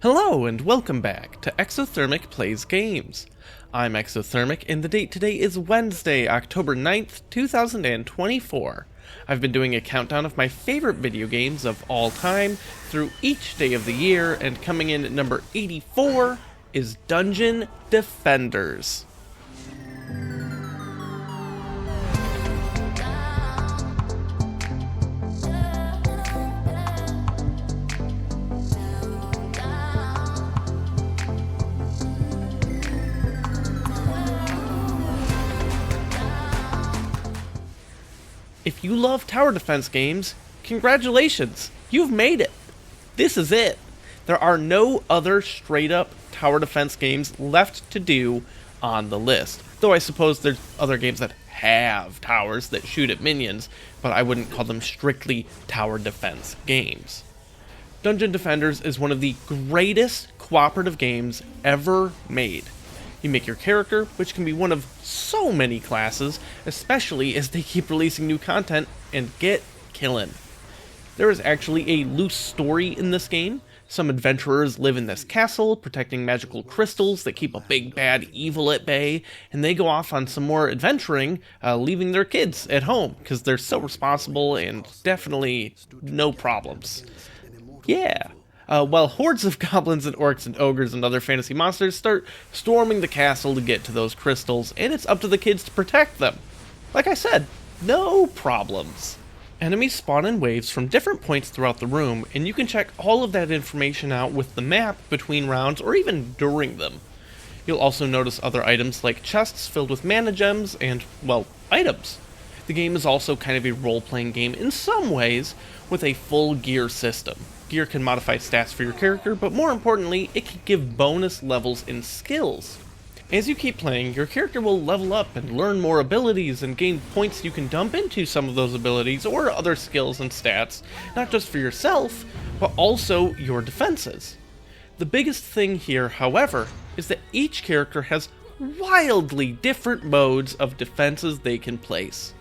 Hello and welcome back to Exothermic Plays Games. I'm Exothermic and the date today is Wednesday, October 9th, 2024. I've been doing a countdown of my favorite video games of all time through each day of the year, and coming in at number 84 is Dungeon Defenders. If you love tower defense games, congratulations, you've made it. This is it. There are no other straight up tower defense games left to do on the list. Though I suppose there's other games that have towers that shoot at minions, but I wouldn't call them strictly tower defense games. Dungeon Defenders is one of the greatest cooperative games ever made. You make your character, which can be one of so many classes, especially as they keep releasing new content, and get killin'. There is actually a loose story in this game. Some adventurers live in this castle, protecting magical crystals that keep a big bad evil at bay, and they go off on some more adventuring, leaving their kids at home, because they're so responsible and definitely no problems. Yeah. While hordes of goblins and orcs and ogres and other fantasy monsters start storming the castle to get to those crystals, and it's up to the kids to protect them. Like I said, no problems. Enemies spawn in waves from different points throughout the room, and you can check all of that information out with the map between rounds or even during them. You'll also notice other items like chests filled with mana gems and, well, items. The game is also kind of a role-playing game in some ways, with a full gear system. Gear can modify stats for your character, but more importantly, it can give bonus levels in skills. As you keep playing, your character will level up and learn more abilities and gain points you can dump into some of those abilities or other skills and stats, not just for yourself, but also your defenses. The biggest thing here, however, is that each character has wildly different modes of defenses they can place.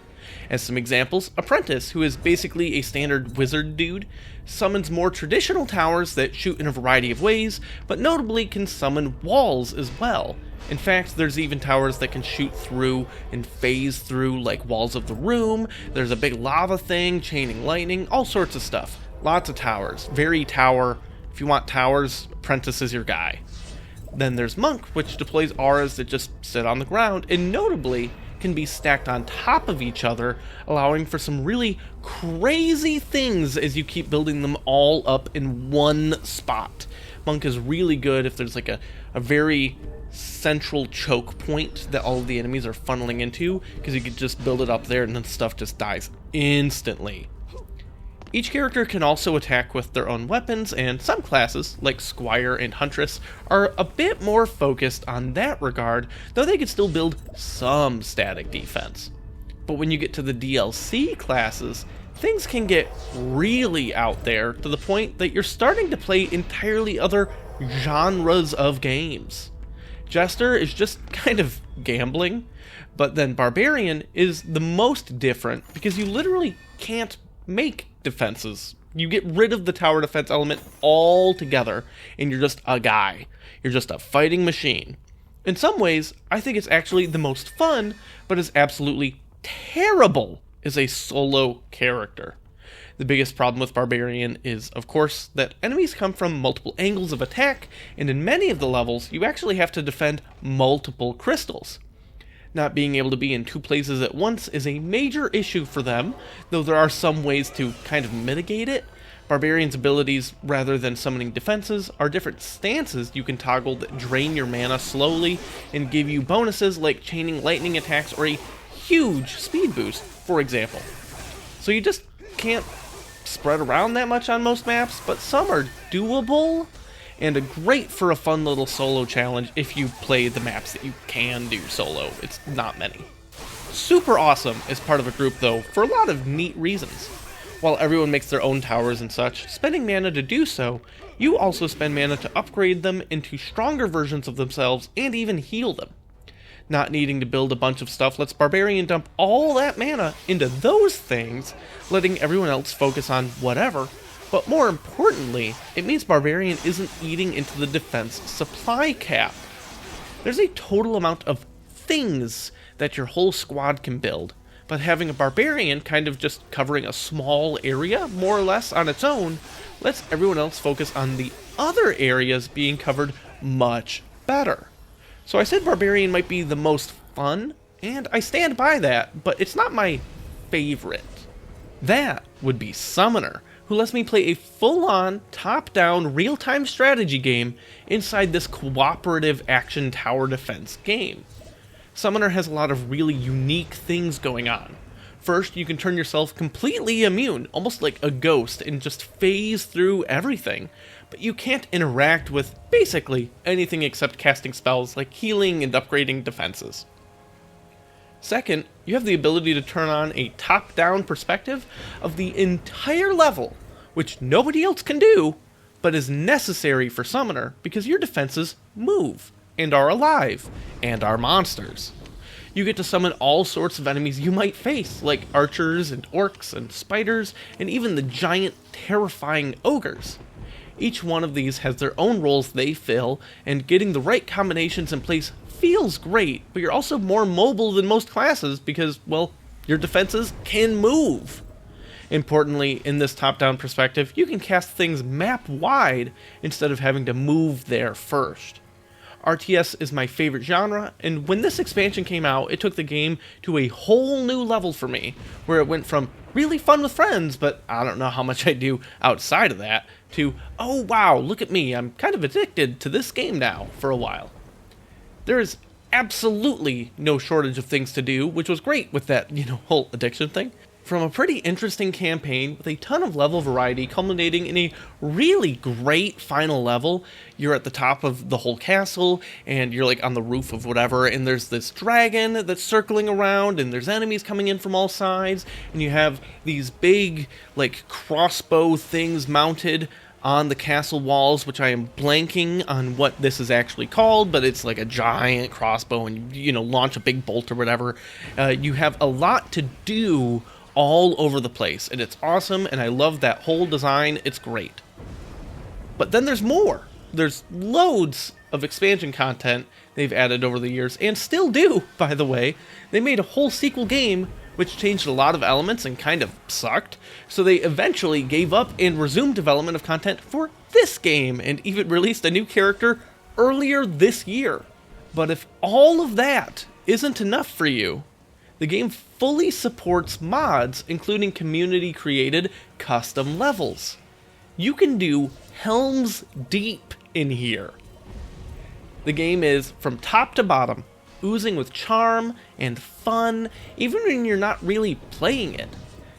As some examples, Apprentice, who is basically a standard wizard dude, summons more traditional towers that shoot in a variety of ways, but notably can summon walls as well. In fact, there's even towers that can shoot through and phase through, like walls of the room. There's a big lava thing, chaining lightning, all sorts of stuff. Lots of towers. Very tower. If you want towers, Apprentice is your guy. Then there's Monk, which deploys auras that just sit on the ground, and notably can be stacked on top of each other, allowing for some really crazy things as you keep building them all up in one spot. Monk is really good if there's like a very central choke point that all of the enemies are funneling into, because you can just build it up there and then stuff just dies instantly. Each character can also attack with their own weapons, and some classes, like Squire and Huntress, are a bit more focused on that regard, though they can still build some static defense. But when you get to the DLC classes, things can get really out there to the point that you're starting to play entirely other genres of games. Jester is just kind of gambling, but then Barbarian is the most different because you literally can't make defenses. You get rid of the tower defense element altogether, and you're just a guy. You're just a fighting machine. In some ways, I think it's actually the most fun, but is absolutely terrible as a solo character. The biggest problem with Barbarian is, of course, that enemies come from multiple angles of attack, and in many of the levels, you actually have to defend multiple crystals. Not being able to be in two places at once is a major issue for them, though there are some ways to kind of mitigate it. Barbarian's abilities, rather than summoning defenses, are different stances you can toggle that drain your mana slowly and give you bonuses like chaining lightning attacks or a huge speed boost, for example. So you just can't spread around that much on most maps, but some are doable, and great for a fun little solo challenge if you play the maps that you can do solo. It's not many. Super awesome as part of a group though, for a lot of neat reasons. While everyone makes their own towers and such, spending mana to do so, you also spend mana to upgrade them into stronger versions of themselves and even heal them. Not needing to build a bunch of stuff lets Barbarian dump all that mana into those things, letting everyone else focus on whatever, But more importantly, it means Barbarian isn't eating into the defense supply cap. There's a total amount of things that your whole squad can build, but having a Barbarian kind of just covering a small area, more or less, on its own, lets everyone else focus on the other areas being covered much better. So I said Barbarian might be the most fun, and I stand by that, but it's not my favorite. That would be Summoner, who lets me play a full-on, top-down, real-time strategy game inside this cooperative action tower defense game. Summoner has a lot of really unique things going on. First, you can turn yourself completely immune, almost like a ghost, and just phase through everything. But you can't interact with basically anything except casting spells like healing and upgrading defenses. Second, you have the ability to turn on a top-down perspective of the entire level, which nobody else can do, but is necessary for Summoner because your defenses move, and are alive, and are monsters. You get to summon all sorts of enemies you might face, like archers and orcs and spiders, and even the giant, terrifying ogres. Each one of these has their own roles they fill, and getting the right combinations in place feels great, but you're also more mobile than most classes because, well, your defenses can move. Importantly, in this top-down perspective, you can cast things map-wide instead of having to move there first. RTS is my favorite genre, and when this expansion came out, it took the game to a whole new level for me, where it went from really fun with friends, but I don't know how much I do outside of that, to, oh wow, look at me, I'm kind of addicted to this game now for a while. There is absolutely no shortage of things to do, which was great with that, whole addiction thing. From a pretty interesting campaign with a ton of level variety culminating in a really great final level. You're at the top of the whole castle and you're like on the roof of whatever, and there's this dragon that's circling around and there's enemies coming in from all sides, and you have these big like crossbow things mounted on the castle walls, which I am blanking on what this is actually called, but it's like a giant crossbow and you launch a big bolt or whatever. You have a lot to do all over the place, and it's awesome, and I love that whole design. It's great. But then there's more. There's loads of expansion content they've added over the years, and still do, by the way. They made a whole sequel game which changed a lot of elements and kind of sucked, so they eventually gave up and resumed development of content for this game, and even released a new character earlier this year. But if all of that isn't enough for you, the game fully supports mods, including community-created custom levels. You can do Helm's Deep in here. The game is, from top to bottom, oozing with charm and fun, even when you're not really playing it.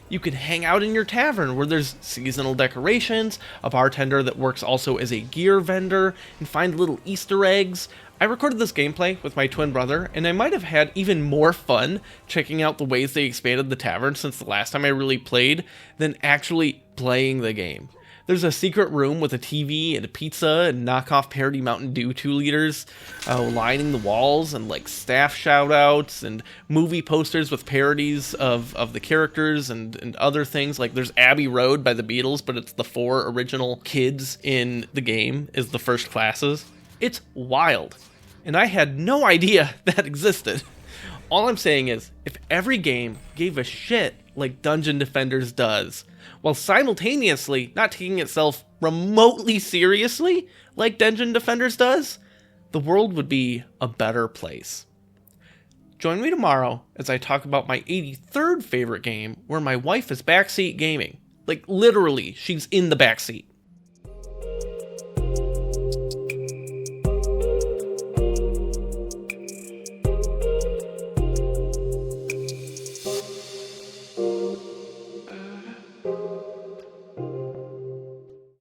You can hang out in your tavern where there's seasonal decorations, a bartender that works also as a gear vendor, and find little Easter eggs. I recorded this gameplay with my twin brother, and I might have had even more fun checking out the ways they expanded the tavern since the last time I really played than actually playing the game. There's a secret room with a TV and a pizza and knockoff parody Mountain Dew 2 liters lining the walls, and like staff shoutouts and movie posters with parodies of the characters and other things. Like there's Abbey Road by the Beatles, but it's the 4 original kids in the game as the first classes. It's wild, and I had no idea that existed. All I'm saying is, if every game gave a shit like Dungeon Defenders does, while simultaneously not taking itself remotely seriously like Dungeon Defenders does, the world would be a better place. Join me tomorrow as I talk about my 83rd favorite game, where my wife is backseat gaming. Like, literally, she's in the backseat.